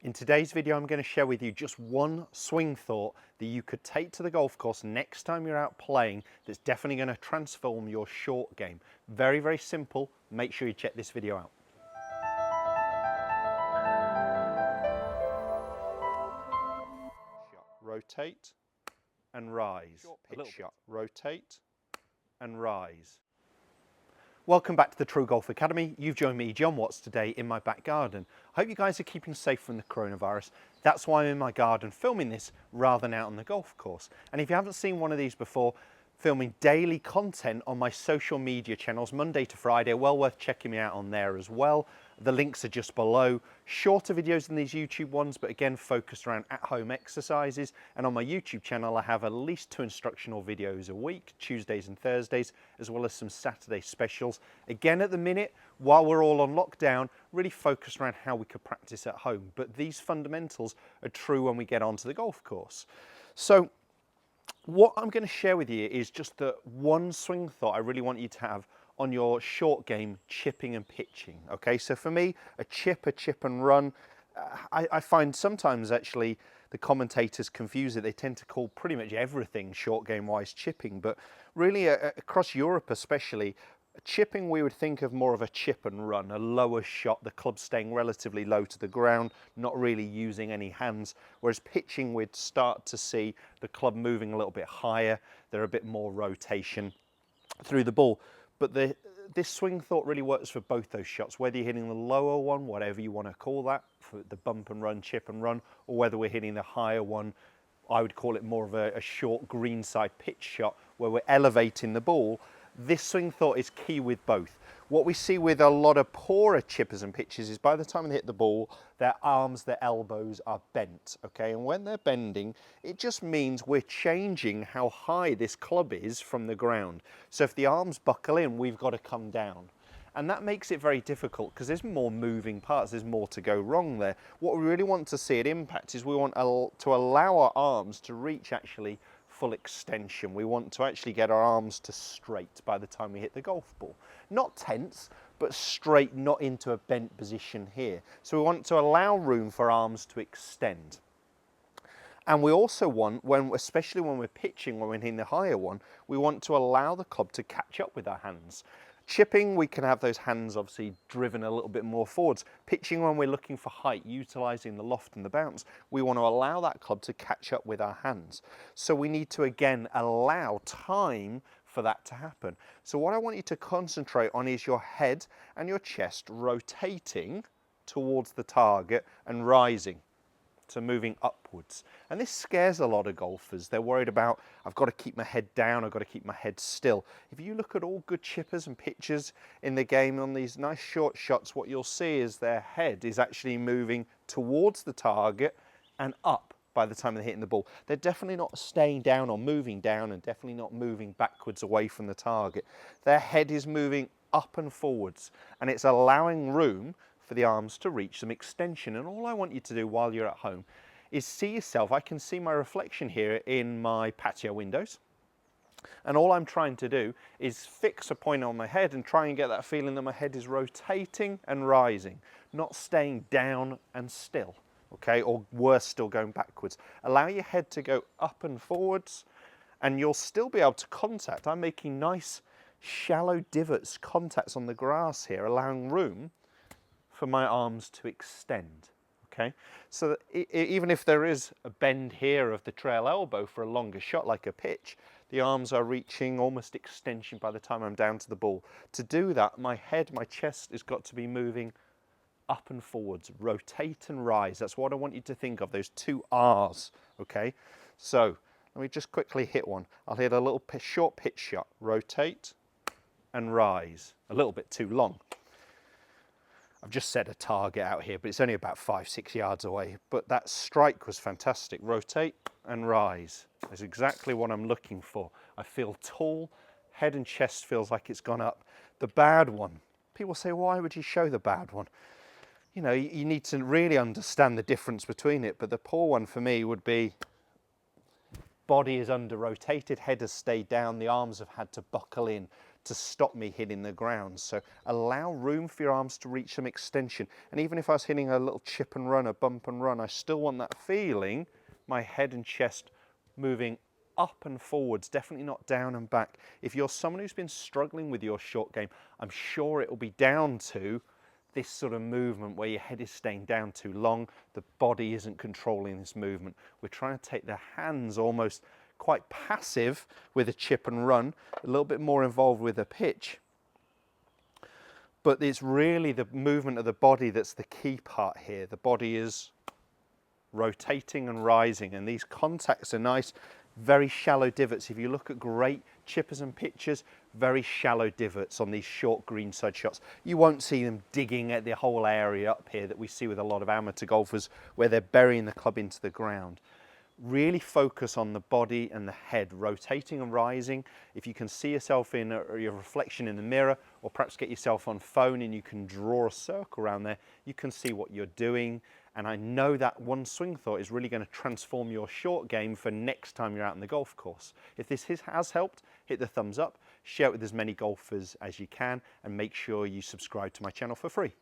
In today's video, I'm going to share with you just one swing thought that you could take to the golf course next time you're out playing that's definitely going to transform your short game. Very, very simple. Make sure you check this video out. Rotate and rise. A little shot. Rotate and rise. Welcome back to the TruGolf Academy. You've joined me, Jon Watts, today in my back garden. I hope you guys are keeping safe from the coronavirus. That's why I'm in my garden filming this rather than out on the golf course. And if you haven't seen one of these before, filming daily content on my social media channels, Monday to Friday, well worth checking me out on there as well. The links are just below. Shorter videos than these YouTube ones, but again, focused around at-home exercises. And on my YouTube channel, I have at least 2 instructional videos a week, Tuesdays and Thursdays, as well as some Saturday specials. Again, at the minute, while we're all on lockdown, really focused around how we could practice at home. But these fundamentals are true when we get onto the golf course. So what I'm going to share with you is just the one swing thought I really want you to have on your short game, chipping and pitching. Okay, so for me, a chip and run, I find sometimes actually the commentators confuse it. They tend to call pretty much everything short game wise chipping, but really across Europe especially, chipping we would think of more of a chip and run, a lower shot, the club staying relatively low to the ground, not really using any hands, whereas pitching we'd start to see the club moving a little bit higher, there are a bit more rotation through the ball. But this swing thought really works for both those shots, whether you're hitting the lower one, whatever you want to call that, for the bump and run, chip and run, or whether we're hitting the higher one, I would call it more of a short greenside pitch shot where we're elevating the ball. This swing thought is key with both. What we see with a lot of poorer chippers and pitchers is by the time they hit the ball, their arms, their elbows are bent, okay? And when they're bending, it just means we're changing how high this club is from the ground. So if the arms buckle in, we've got to come down. And that makes it very difficult because there's more moving parts, there's more to go wrong there. What we really want to see at impact is we want to allow our arms to reach actually full extension. We want to actually get our arms to straight by the time we hit the golf ball. Not tense, but straight, not into a bent position here. So we want to allow room for arms to extend. And we also want, especially when we're pitching, when we're hitting the higher one, we want to allow the club to catch up with our hands. Chipping, we can have those hands obviously driven a little bit more forwards. Pitching, when we're looking for height, utilising the loft and the bounce, we want to allow that club to catch up with our hands. So we need to, again, allow time for that to happen. So what I want you to concentrate on is your head and your chest rotating towards the target and rising. So moving upwards. And this scares a lot of golfers. They're worried about, I've got to keep my head down, I've got to keep my head still. If you look at all good chippers and pitchers in the game on these nice short shots, what you'll see is their head is actually moving towards the target and up by the time they're hitting the ball. They're definitely not staying down or moving down and definitely not moving backwards away from the target. Their head is moving up and forwards and it's allowing room for the arms to reach some extension. And all I want you to do while you're at home is see yourself. I can see my reflection here in my patio windows. And all I'm trying to do is fix a point on my head and try and get that feeling that my head is rotating and rising, not staying down and still, okay? Or worse, still going backwards. Allow your head to go up and forwards and you'll still be able to contact. I'm making nice shallow divots, contacts on the grass here, allowing room for my arms to extend, okay? So that even if there is a bend here of the trail elbow for a longer shot like a pitch, the arms are reaching almost extension by the time I'm down to the ball. To do that, my head, my chest has got to be moving up and forwards, rotate and rise. That's what I want you to think of, those 2 R's, okay? So let me just quickly hit one. I'll hit a little short pitch shot, rotate and rise. A little bit too long. I've just set a target out here, but it's only about 5-6 yards away. But that strike was fantastic. Rotate and rise. That's exactly what I'm looking for. I feel tall, head and chest feels like it's gone up. The bad one, people say, why would you show the bad one? You know, you need to really understand the difference between it. But the poor one for me would be body is under rotated, head has stayed down, the arms have had to buckle in to stop me hitting the ground. So allow room for your arms to reach some extension. And even if I was hitting a little chip and run, a bump and run, I still want that feeling, my head and chest moving up and forwards, definitely not down and back. If you're someone who's been struggling with your short game, I'm sure it will be down to this sort of movement where your head is staying down too long, the body isn't controlling this movement. We're trying to take the hands almost quite passive with a chip and run, a little bit more involved with a pitch. But it's really the movement of the body that's the key part here. The body is rotating and rising, and these contacts are nice, very shallow divots. If you look at great chippers and pitchers, very shallow divots on these short greenside shots. You won't see them digging at the whole area up here that we see with a lot of amateur golfers where they're burying the club into the ground. Really focus on the body and the head, rotating and rising. If you can see yourself in your reflection in the mirror, or perhaps get yourself on phone and you can draw a circle around there, you can see what you're doing. And I know that one swing thought is really going to transform your short game for next time you're out on the golf course. If this has helped, hit the thumbs up, share it with as many golfers as you can, and make sure you subscribe to my channel for free.